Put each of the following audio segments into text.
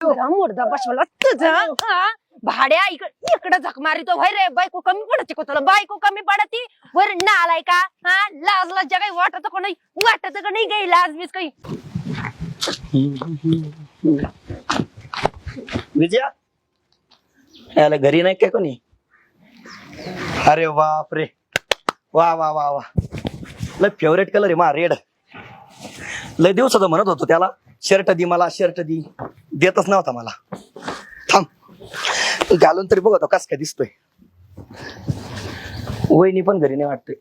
मुर्दा बसवला तुझा भाड्या इकडे झक मारितो भाई रे. बायको कमी पडते का तुला? बायको कमी पडती वर ना आलाय का? लाज लज्जा काही वाटत का नाही? वाटत का नाही काही लाज बीज काही? विजया याला घरी नाही काय कोणी? अरे बाप रे, वा वा वा वा, लय फेवरेट कलर आहे मा रेड. लय दिवसाचं म्हणत होतो त्याला शर्ट दी, मला शर्ट दी, देतच नव्हता मला. थांब घालून तरी बघतो कस काय दिसतोय. वहिनी पण घरी नाही वाटतोय.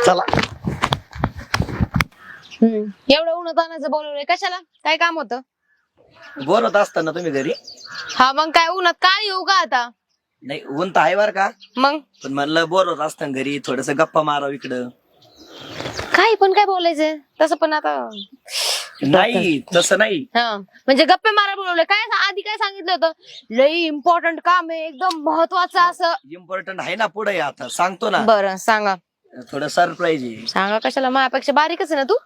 चला. एवढं उन्हात आणायचं बोलवलंय कशाला? काय काम होतं? बोलत असताना तुम्ही घरी. हा मग काय उन्हात काय येऊ का आता? नाही ऊन तर आहे बर का, मग पण म्हणलं बोलत असताना घरी थोडस गप्पा मारावं इकडं. काय पण काय बोलायचंय तसं पण आता. नाही तसं नाही. हा म्हणजे गप्पे मारा बोलवलंय काय? आधी काय सांगितलं होतं? लई इम्पॉर्टंट काम आहे, एकदम महत्वाचं असं. इम्पॉर्टंट आहे ना, पुढे आता सांगतो ना. बरं सांगा. थोडं सरप्राईज आहे. सांगा कशाला? माझ्यापेक्षा बारीकच आहे ना तू.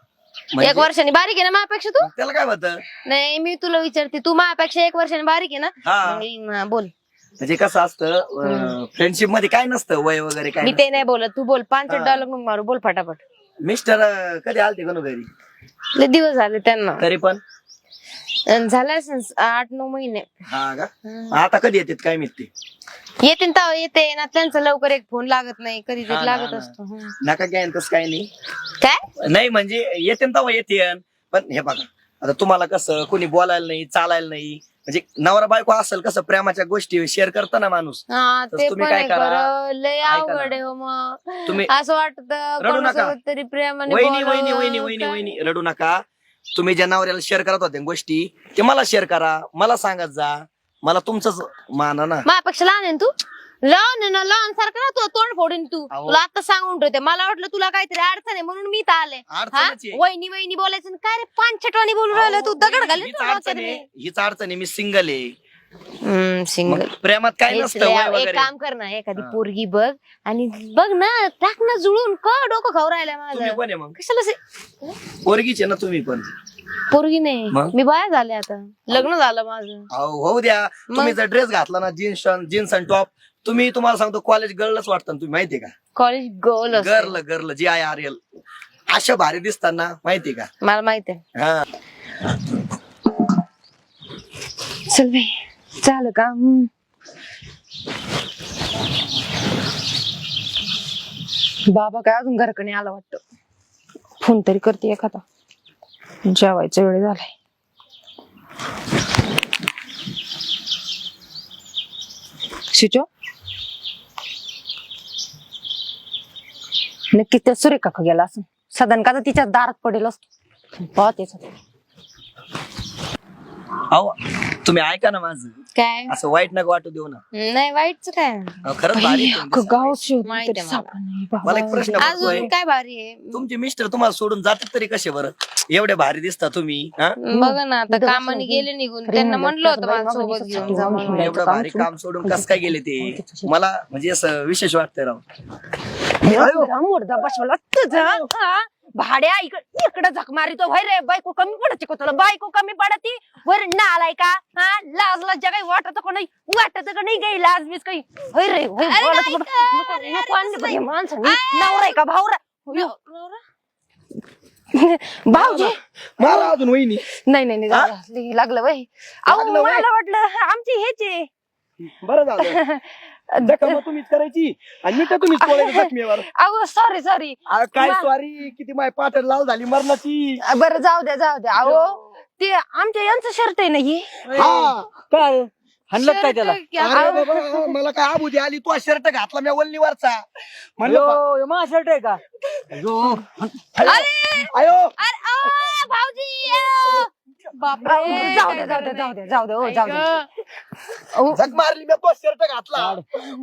म्हणजे? 1 वर्षांनी बारीक आहे ना माझ्यापेक्षा तू. त्याला काय होतं? नाही मी तुला विचारते, तू माझ्यापेक्षा 1 वर्षांनी बारीक आहे ना? हा. बोल. म्हणजे कसं असतं फ्रेंडशिप मध्ये काय नसतं वय वगैरे काय मी ते नाही बोलत, तू बोल. 5 डायलॉग मग मारू, बोल फटाफट. मिस्टर कधी आलते का घरी? लय दिवस झाले त्यांना. तरी पण झालं 8-9 महिने. हा का? आता कधी येतात काय माहिती? येते तेव्हा येते ना, त्यांचा लवकर एक फोन लागत नाही, कधी हा ना, लागत हा असतो. नका काय तसं काय नाही. काय नाही म्हणजे येते तेव्हा येते, पण हे बघा आता तुम्हाला कसं कोणी बोलायला नाही चालायला नाही, म्हणजे नवरा बायको असेल कसं प्रेमाच्या गोष्टी शेअर करता ना माणूस. हा तर ते तुम्ही पण काय आहे करा, खरं. लय ऐका ना. अवघड आहे हो मग. तुम्ही असं वाटतं रडू नका. कोणासोबत तरी प्रेमाने वहिनी बोलावं. वहिनी वहिनी वहिनी काय? वहिनी रडू नका. तुम्ही ज्या नवऱ्याला शेअर करत होत्या गोष्टी ते मला शेअर करा, मला सांगत जा. मला तुमचंच माना ना. माझ्यापेक्षा लहान आहे ना तू. लहान आहे ना, लहान सारखं ना तू तोंड फोडीन तू. अहो. तुला आता सांगून ठेवते, मला वाटलं तुला काहीतरी अडचण आहे म्हणून मी इथं आले. हा? अडचणच आहे. वहिनी वहिनी बोलायचं आणि काय रे पांचटवाणी बोलून राहिला तू. दगड घालीन हीच तुला अडचण आहे, हीच अडचण आहे. मी सिंगल आहे. सिंगल. मग प्रेमात काय नसतं वय एक वगैरे. काम कर ना, एखादी हा. पोरगी बघ आणि बघ ना, टाक ना जुळून. का डोकं खाऊ राहिला तुम्ही माझं? कोण आहे मग? कशाला पोरगीच आहे ना तुम्ही पण. पोरगी नाही, मग? मी बाया झाले आता. लग्न झालं माझं. अहो होऊ द्या. तुम्ही जर ड्रेस घातला ना जीन्स आणि टॉप, तुम्हाला सांगतो कॉलेज गर्लच वाटतं ना तुम्ही, माहितीये का? कॉलेज गर्ल गर्ल GIRL अशा भारी दिसताना, माहितीये का? मला माहित आहे. हा. चल बाई झालं का? बाबा काय अजून घरकडे आला वाटतं. फोन तरी करते एखादा. जेवायचा वेळ झालाय. शिचो नक्की त्या सुरेखा का गेला असं. सदन का तिच्या दारात पडेल असतो. पाहतेच. अहो तुम्ही ऐका ना माझं, काय? असं वाईट नका वाटू देऊ ना. नाही वाईटच काय. अहो, खरंच भारी आहे तुम्ही. गाव शोध माहिती तरी आहे मला. सापडा नाही बाबा. मला एक प्रश्न पडतोय, अजून काय भारी आहे? तुमचे मिस्टर तुम्हाला सोडून जातात तरी कसे बरं? एवढे भारी दिसता तुम्ही. हा? बघा ना आता कामाने गेले निघून. त्यांना म्हणलं होतं मला सोबत घेऊन जा म्हणून. एवढं भारी काम सोडून कस काय गेले ते? मला म्हणजे असं विशेष वाटतंय राव. मुर्दा बसवला तुझा भाड्या इकडे झक मारितो भाई रे. बायको कमी पडते का तुला? बायको कमी पडती वर ना आलाय का? लाज लज्जा काही वाटत का नाही? वाटत का नाही काही लाज बीज काही? होय रे होय. माणसाने नवरा आहे का भावरा? भाऊजी मला अजून वहिनी नाही नाही नाही, झालं, लागलं बाई. अहो लागलं व्हय? मला वाटलं आमची हेचे. बरं झालं. जखम तुम्हीच करायची आणि मी तुम्हीच बोलायचं जखमीवर. अहो सॉरी सॉरी. काय सॉरी, किती माय पाठ लाल झाली मरणाची. बरं जाऊ द्या जाऊ द्या. अहो ते आमच्या यांचं शर्ट आहे ना हे. हा काय हाणलं काय त्याला? अरे बाबा, मला काय आबुदी आली, तू शर्ट घातला मी वल्लीवरचा. म्हणलं मा शर्ट आहे का? आयो भाऊजी बापरे. जाऊ द्या जाऊ द्या जाऊ द्या जाऊ द्या. हो जाऊ द्या. झक मारली मी, तो शर्ट घातला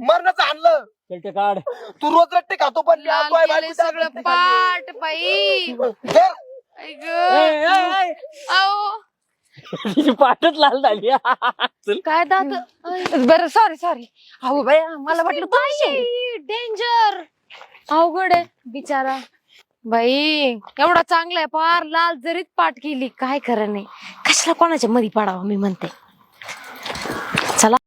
मरणाचं आणलं. शर्ट काढ. तू रोज रट्टे खातो पण मी लाल आतोय केलंय बायको सगळं त्या पाट बाई. धर. ऐक. ए, ए, ए. अहो तिची पाठच लाल झाली. चल. काय दात. बरं सॉरी सॉरी. अहो बाई मला वाटलं तुम्ही. डेंजर. अवघड आहे बिचारा. बाई एवढा चांगला आहे पार लाल जरीत पाठ केली काय खरं नाही कशाला कोणाच्या मध्ये पडावं मी म्हणते चला